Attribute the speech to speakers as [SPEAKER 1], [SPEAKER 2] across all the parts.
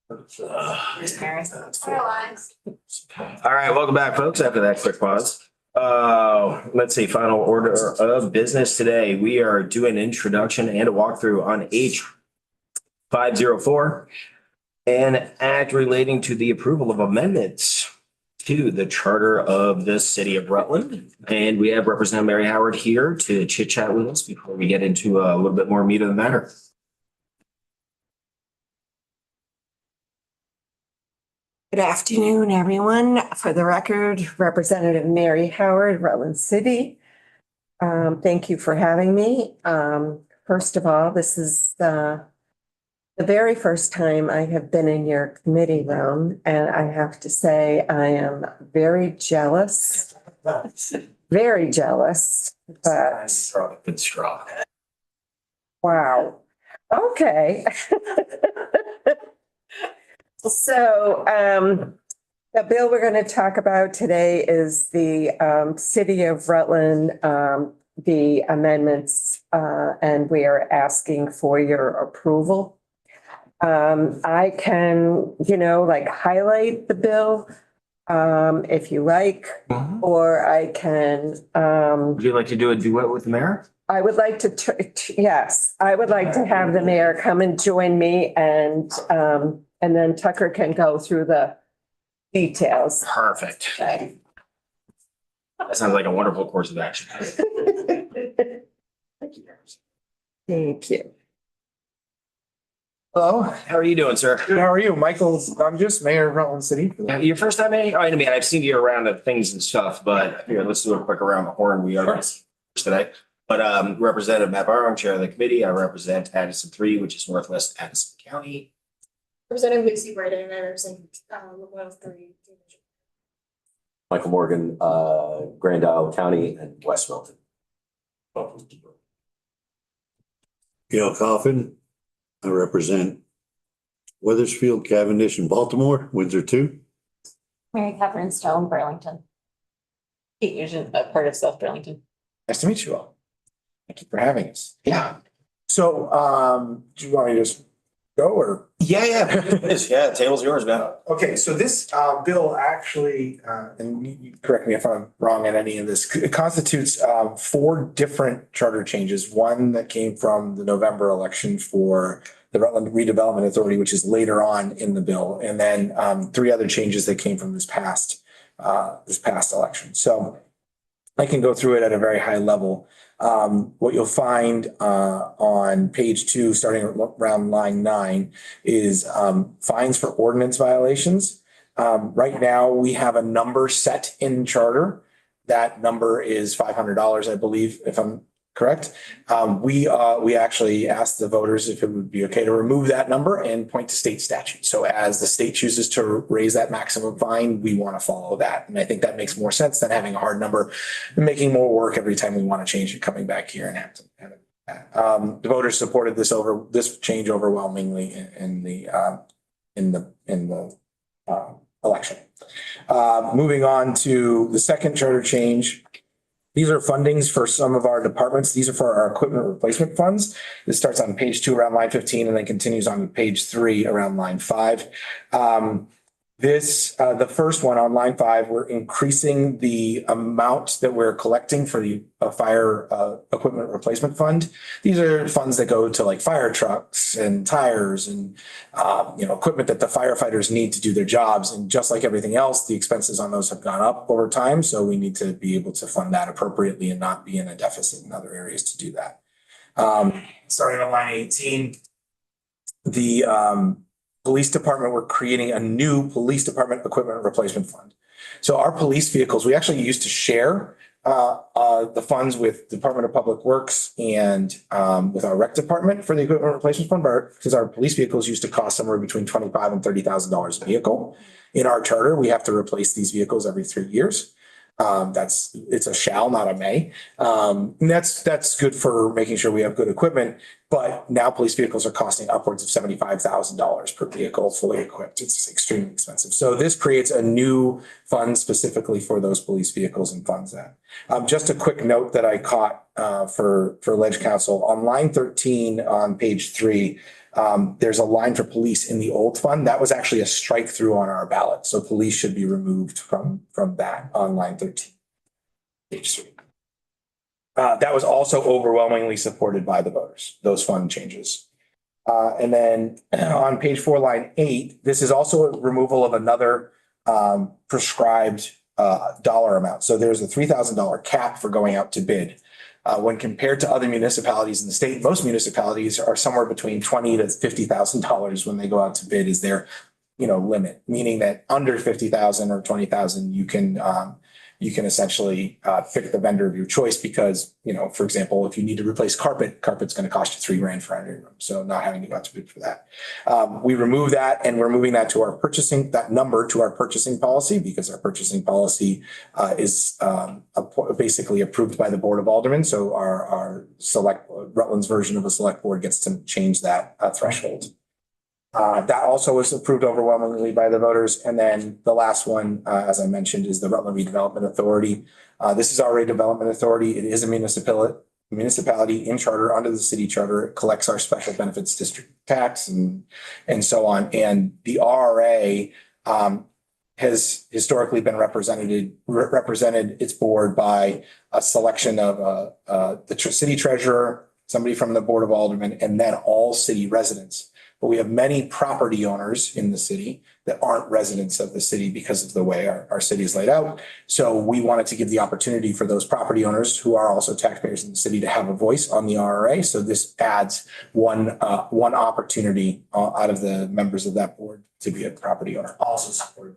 [SPEAKER 1] All
[SPEAKER 2] right, welcome back, folks, after that quick pause. Let's see, final order of business today. We are doing an introduction and a walkthrough on H 504, an act relating to the approval of amendments to the charter of the city of Rutland. And we have Representative Mary Howard here to chit chat with us before we get into a little bit more meat of the matter.
[SPEAKER 1] Good afternoon, everyone. For the record, Representative Mary Howard, Rutland City. Thank you for having me. First of all, this is the very first time I have been in your committee room, and I have to say I am very jealous. Very jealous, but
[SPEAKER 2] Good straw.
[SPEAKER 1] wow. Okay. So the bill we're going to talk about today is the City of Rutland, the amendments, and we are asking for your approval. I can, highlight the bill if you like, or I can.
[SPEAKER 2] Would you like to do a duet with the mayor?
[SPEAKER 1] I would like to, yes, I would like to have the mayor come and join me and then Tucker can go through the details.
[SPEAKER 2] Perfect.
[SPEAKER 1] Okay.
[SPEAKER 2] That sounds like a wonderful course of action.
[SPEAKER 1] Thank you.
[SPEAKER 2] Hello, how are you doing, sir?
[SPEAKER 3] Good, how are you? Michael Dungus, Mayor of Rutland City.
[SPEAKER 2] Your first time in? I mean, I've seen you around at things and stuff, but here, let's do a quick around the horn. We are today. But Representative Matt Barham, Chair of the committee. I represent Addison 3, which is Northwest Addison County.
[SPEAKER 4] Representative Lucy Braden, and I represent Level 3.
[SPEAKER 5] Michael Morgan, Grand Isle County and West Milton.
[SPEAKER 6] Gail Coffin, I represent Weathersfield, Cavendish, and Baltimore, Windsor 2.
[SPEAKER 4] Mary Catherine Stone, Burlington. Kate Nugent, a part of South Burlington.
[SPEAKER 3] Nice to meet you all. Thank you for having us.
[SPEAKER 2] Yeah.
[SPEAKER 3] So, do you want me to just go or?
[SPEAKER 2] Yeah. The table's yours, man.
[SPEAKER 3] Okay, so this bill actually, and you correct me if I'm wrong on any of this, it constitutes 4 different charter changes. One that came from the November election for the Rutland Redevelopment Authority, which is later on in the bill, and then 3 other changes that came from this past election. So I can go through it at a very high level. What you'll find on page 2, starting around line 9, is fines for ordinance violations. Right now, we have a number set in charter. That number is $500, I believe, if I'm correct. We actually asked the voters if it would be okay to remove that number and point to state statute. So as the state chooses to raise that maximum fine, we want to follow that. And I think that makes more sense than having a hard number and making more work every time we want to change it, coming back here and have to. The voters supported this change overwhelmingly in the election. Moving on to the second charter change. These are fundings for some of our departments. These are for our equipment replacement funds. This starts on page 2 around line 15 and then continues on page 3 around line 5. The first one on line 5, we're increasing the amount that we're collecting for the fire equipment replacement fund. These are funds that go to like fire trucks and tires and equipment that the firefighters need to do their jobs. And just like everything else, the expenses on those have gone up over time. So we need to be able to fund that appropriately and not be in a deficit in other areas to do that. Starting on line 18, the police department, we're creating a new police department equipment replacement fund. So our police vehicles, we actually used to share the funds with Department of Public Works and with our rec department for the equipment replacement fund, because our police vehicles used to cost somewhere between $25,000 and $30,000 a vehicle. In our charter, we have to replace these vehicles every 3 years. It's a shall, not a may. And that's good for making sure we have good equipment. But now police vehicles are costing upwards of $75,000 per vehicle, fully equipped. It's extremely expensive. So this creates a new fund specifically for those police vehicles and funds that. Just a quick note that I caught for Ledge Council on line 13 on page 3. There's a line for police in the old fund. That was actually a strike through on our ballot. So police should be removed from that on line 13. Page 3. That was also overwhelmingly supported by the voters, those fund changes. And then on page 4, line 8, this is also a removal of another prescribed dollar amount. So there's a $3,000 cap for going out to bid. When compared to other municipalities in the state, most municipalities are somewhere between $20,000 to $50,000 when they go out to bid is their, limit, meaning that under 50,000 or 20,000, you can essentially pick the vendor of your choice because, for example, if you need to replace carpet's going to cost you $3,000 for any room. So not having to go out to bid for that. We remove that and we're moving that to that number to our purchasing policy because our purchasing policy is basically approved by the Board of Aldermen. So our Rutland's version of a select board gets to change that threshold. That also was approved overwhelmingly by the voters. And then the last one, as I mentioned, is the Rutland Redevelopment Authority. This is our redevelopment authority. It is a municipality in charter under the city charter. It collects our special benefits district tax and so on. And the RRA has historically been represented its board by a selection of the city treasurer, somebody from the Board of Aldermen, and then all city residents. But we have many property owners in the city that aren't residents of the city because of the way our city is laid out. So we wanted to give the opportunity for those property owners who are also taxpayers in the city to have a voice on the RRA. So this adds one opportunity out of the members of that board to be a property owner, also supported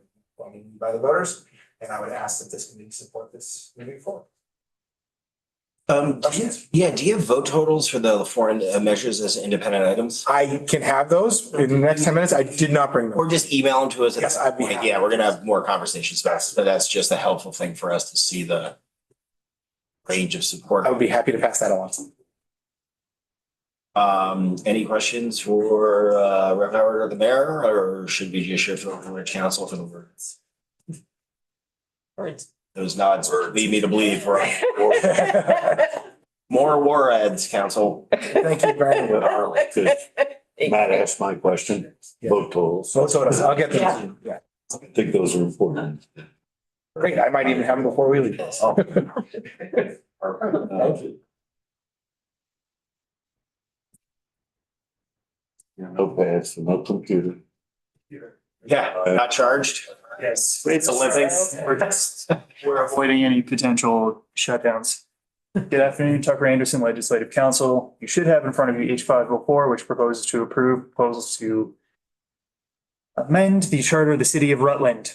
[SPEAKER 3] by the voters. And I would ask that this committee support this moving forward.
[SPEAKER 2] Do you have vote totals for the foreign measures as independent items?
[SPEAKER 3] I can have those in the next 10 minutes. I did not bring them.
[SPEAKER 2] Or just email them to us?
[SPEAKER 3] Yes, I'd be happy.
[SPEAKER 2] Yeah, we're gonna have more conversations about it, but that's just a helpful thing for us to see the range of support.
[SPEAKER 3] I would be happy to pass that along.
[SPEAKER 2] Any questions for Rev. Howard or the mayor, or should we just shift over to council for the words?
[SPEAKER 4] Words.
[SPEAKER 2] Those nods lead me to believe we're more war ads, council.
[SPEAKER 3] Thank you very much.
[SPEAKER 6] Matt asked my question, vote totals.
[SPEAKER 3] So I'll get them to you. Yeah.
[SPEAKER 6] I think those are important.
[SPEAKER 3] Great. I might even have them before we leave.
[SPEAKER 6] No pads, no computer.
[SPEAKER 2] Yeah, not charged.
[SPEAKER 7] Yes, it's a living. We're avoiding any potential shutdowns. Good afternoon, Tucker Anderson, Legislative Council. You should have in front of you H504, which proposes to approve proposals to amend the charter of the city of Rutland.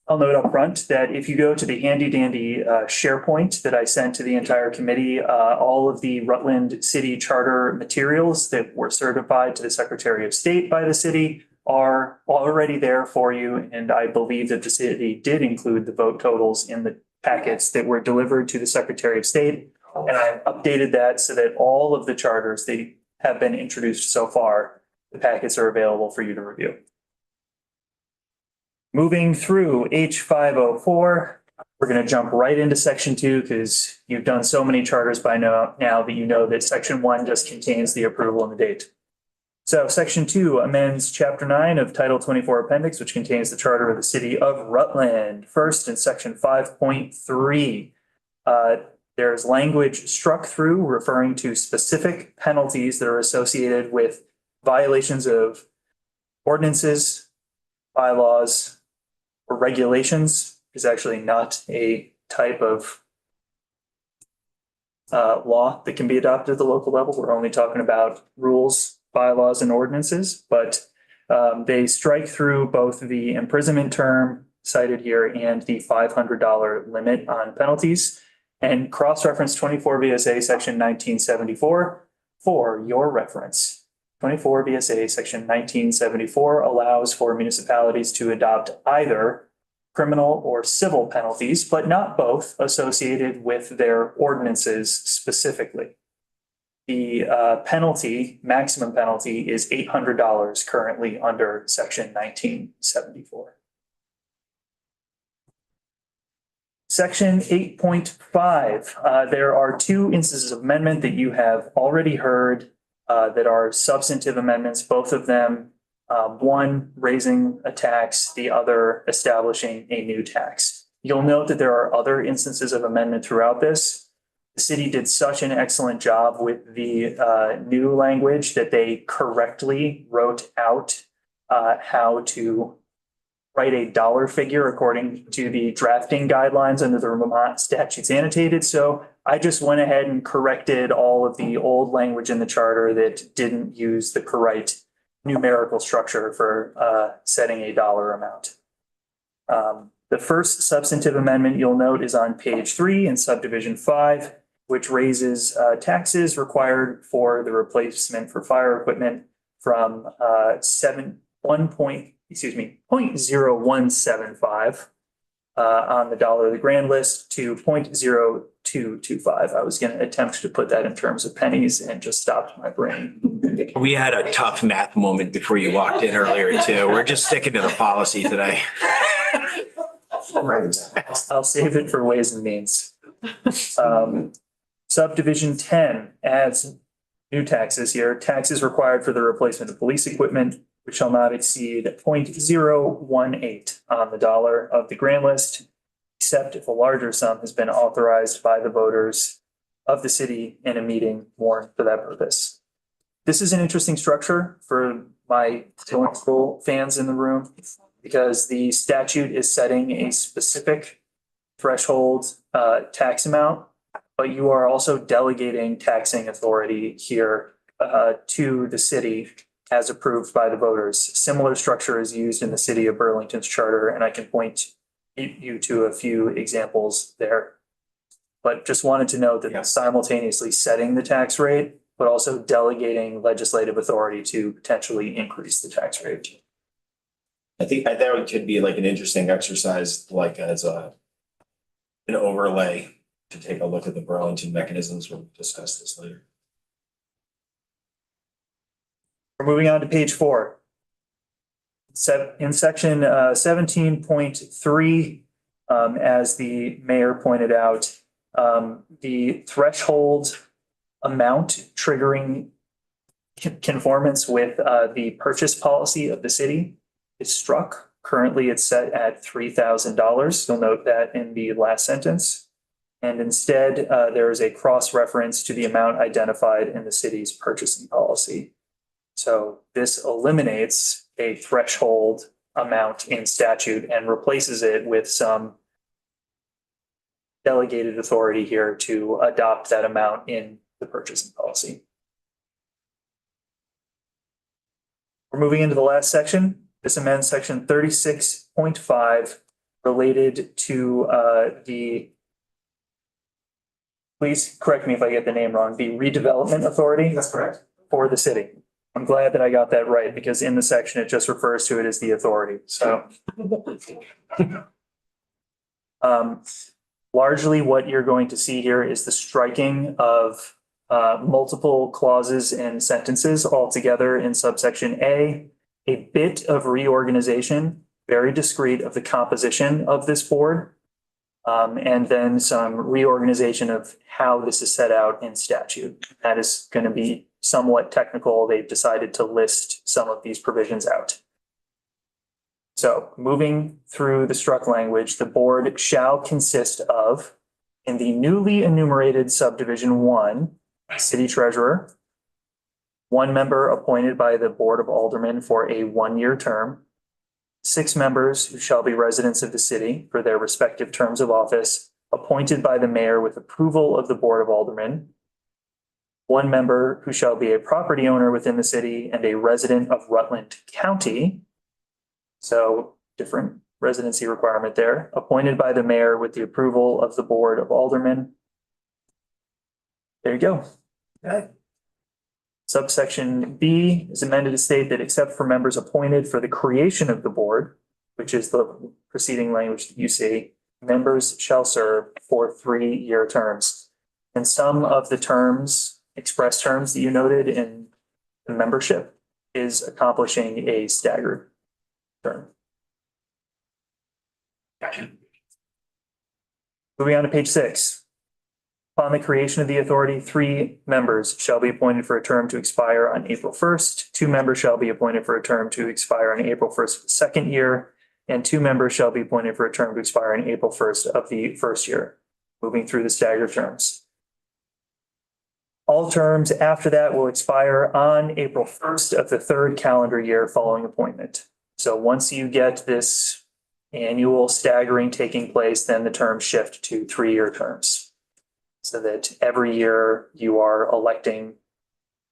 [SPEAKER 7] I'll note up front that if you go to the handy dandy SharePoint that I sent to the entire committee, all of the Rutland City Charter materials that were certified to the Secretary of State by the city are already there for you. And I believe that the city did include the vote totals in the packets that were delivered to the Secretary of State. And I've updated that so that all of the charters that have been introduced so far, the packets are available for you to review. Moving through H504, we're going to jump right into section 2 because you've done so many charters by now that you know that section 1 just contains the approval and the date. So section 2 amends chapter 9 of title 24 appendix, which contains the charter of the city of Rutland. First, in section 5.3, there's language struck through referring to specific penalties that are associated with violations of ordinances, bylaws, or regulations. Is actually not a type of law that can be adopted at the local level. We're only talking about rules, bylaws, and ordinances, but they strike through both the imprisonment term cited here and the $500 limit on penalties and cross-reference 24 VSA section 1974 for your reference. 24 VSA section 1974 allows for municipalities to adopt either criminal or civil penalties, but not both associated with their ordinances specifically. The maximum penalty is $800 currently under section 1974. Section 8.5, there are two instances of amendment that you have already heard that are substantive amendments, both of them, one raising a tax, the other establishing a new tax. You'll note that there are other instances of amendment throughout this. The city did such an excellent job with the new language that they correctly wrote out how to write a dollar figure according to the drafting guidelines under the Vermont statutes annotated. So I just went ahead and corrected all of the old language in the charter that didn't use the correct numerical structure for setting a dollar amount. The first substantive amendment you'll note is on page 3 in subdivision 5, which raises taxes required for the replacement for fire equipment from 0.0175 on the dollar of the grand list to 0.0225. I was going to attempt to put that in terms of pennies and just stopped my brain.
[SPEAKER 2] We had a tough math moment before you walked in earlier too. We're just sticking to the policy today.
[SPEAKER 7] I'll save it for ways and means. Subdivision 10 adds new taxes here. Taxes required for the replacement of police equipment, which shall not exceed 0.018 on the dollar of the grand list, except if a larger sum has been authorized by the voters of the city in a meeting warned for that purpose. This is an interesting structure for my school fans in the room because the statute is setting a specific threshold tax amount, but you are also delegating taxing authority here to the city as approved by the voters. Similar structure is used in the city of Burlington's charter, and I can point you to a few examples there. But just wanted to note that simultaneously setting the tax rate, but also delegating legislative authority to potentially increase the tax rate.
[SPEAKER 2] I think that could be like an interesting exercise, like as an overlay to take a look at the Burlington mechanisms. We'll discuss this later.
[SPEAKER 7] We're moving on to page 4. In section 17.3, as the mayor pointed out, the threshold amount triggering conformance with the purchase policy of the city is struck. Currently, it's set at $3,000. You'll note that in the last sentence. And instead, there is a cross-reference to the amount identified in the city's purchasing policy. So this eliminates a threshold amount in statute and replaces it with some delegated authority here to adopt that amount in the purchasing policy. We're moving into the last section. This amends section 36.5 related to please correct me if I get the name wrong, the redevelopment authority. That's correct. For the city. I'm glad that I got that right because in the section, it just refers to it as the authority. So largely what you're going to see here is the striking of multiple clauses and sentences all together in subsection A, a bit of reorganization, very discrete of the composition of this board, and then some reorganization of how this is set out in statute. That is going to be somewhat technical. They've decided to list some of these provisions out. So moving through the struck language, the board shall consist of, in the newly enumerated subdivision 1, city treasurer, 1 member appointed by the Board of Aldermen for a 1-year term, 6 members who shall be residents of the city for their respective terms of office, appointed by the mayor with approval of the Board of Aldermen, 1 member who shall be a property owner within the city and a resident of Rutland County. So different residency requirement there, appointed by the mayor with the approval of the Board of Aldermen. There you go. Okay. Subsection B is amended to state that except for members appointed for the creation of the board, which is the preceding language that you see, members shall serve for 3-year terms. And some of the terms, express terms that you noted in the membership is accomplishing a staggered term. Gotcha. Moving on to page 6. Upon the creation of the authority, 3 members shall be appointed for a term to expire on April 1st. 2 members shall be appointed for a term to expire on April 1st of the second year, and 2 members shall be appointed for a term to expire on April 1st of the first year, moving through the staggered terms. All terms after that will expire on April 1st of the third calendar year following appointment. So once you get this annual staggering taking place, then the terms shift to 3-year terms. So that every year you are electing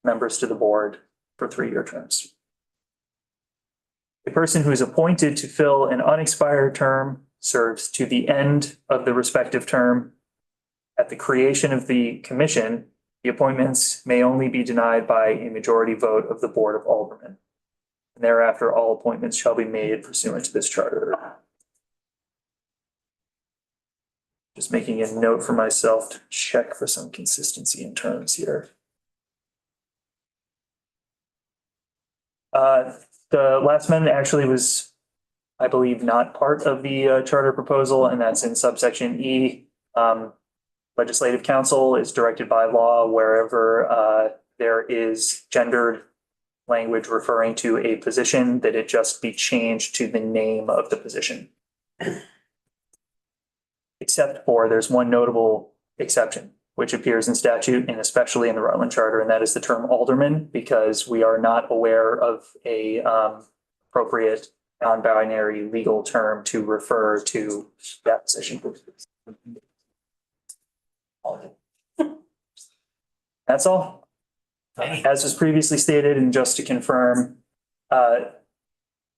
[SPEAKER 7] members to the board for 3-year terms. A person who is appointed to fill an unexpired term serves to the end of the respective term. At the creation of the commission, the appointments may only be denied by a majority vote of the Board of Aldermen. And thereafter, all appointments shall be made pursuant to this charter. Just making a note for myself to check for some consistency in terms here. The last amendment actually was, I believe, not part of the charter proposal, and that's in subsection E. Legislative council is directed by law wherever there is gendered language referring to a position, that it just be changed to the name of the position. Except for there's one notable exception, which appears in statute and especially in the Rutland Charter, and that is the term alderman, because we are not aware of a appropriate non-binary legal term to refer to that position. That's all. As was previously stated, and just to confirm,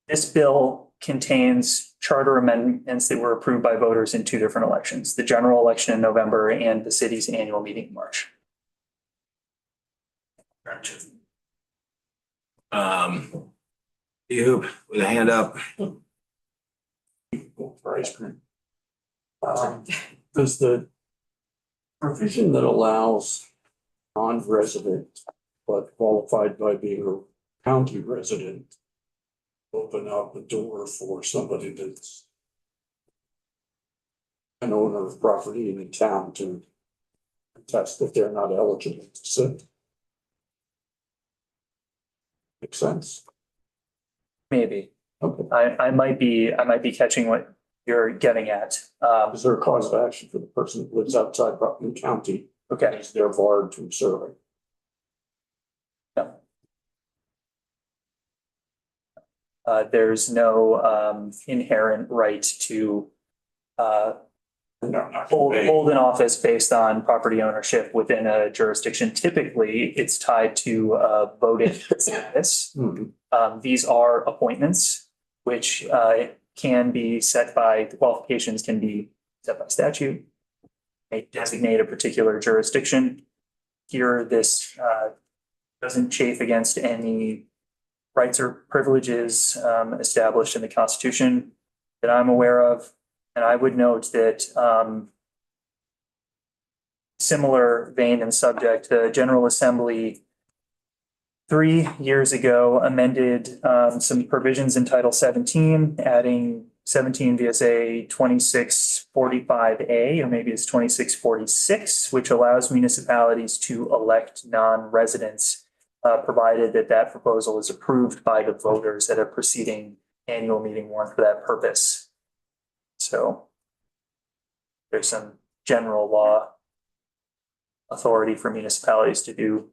[SPEAKER 7] this bill contains charter amendments that were approved by voters in 2 different elections, the general election in November and the city's annual meeting in March.
[SPEAKER 2] Gotcha. You with a hand up.
[SPEAKER 6] Does the provision that allows non-resident but qualified by being a county resident open up the door for somebody that's an owner of property in the town to attest that they're not eligible to sit? Makes sense.
[SPEAKER 7] Maybe.
[SPEAKER 6] Okay.
[SPEAKER 7] I might be catching what you're getting at.
[SPEAKER 6] Is there a cause of action for the person that lives outside Rutland County?
[SPEAKER 7] Okay.
[SPEAKER 6] Is they're barred from serving?
[SPEAKER 7] There's no inherent right to hold an office based on property ownership within a jurisdiction. Typically, it's tied to voting status. These are appointments, which can be set by, the qualifications can be set by statute. They designate a particular jurisdiction. Here, this doesn't chafe against any rights or privileges established in the Constitution that I'm aware of. And I would note that similar vein and subject, the General Assembly 3 years ago amended some provisions in Title 17, adding 17 VSA 2645A, or maybe it's 2646, which allows municipalities to elect non-residents, provided that that proposal is approved by the voters at a preceding annual meeting warned for that purpose. So there's some general law authority for municipalities to do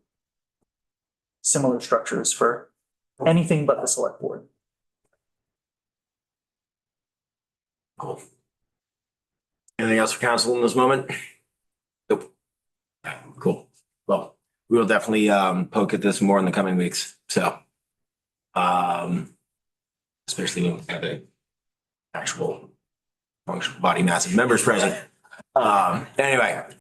[SPEAKER 7] similar structures for anything but the select board.
[SPEAKER 2] Cool. Anything else for council in this moment? Nope. Cool. Well, we will definitely poke at this more in the coming weeks. So especially when we have the actual functional body mass of members present. Anyway,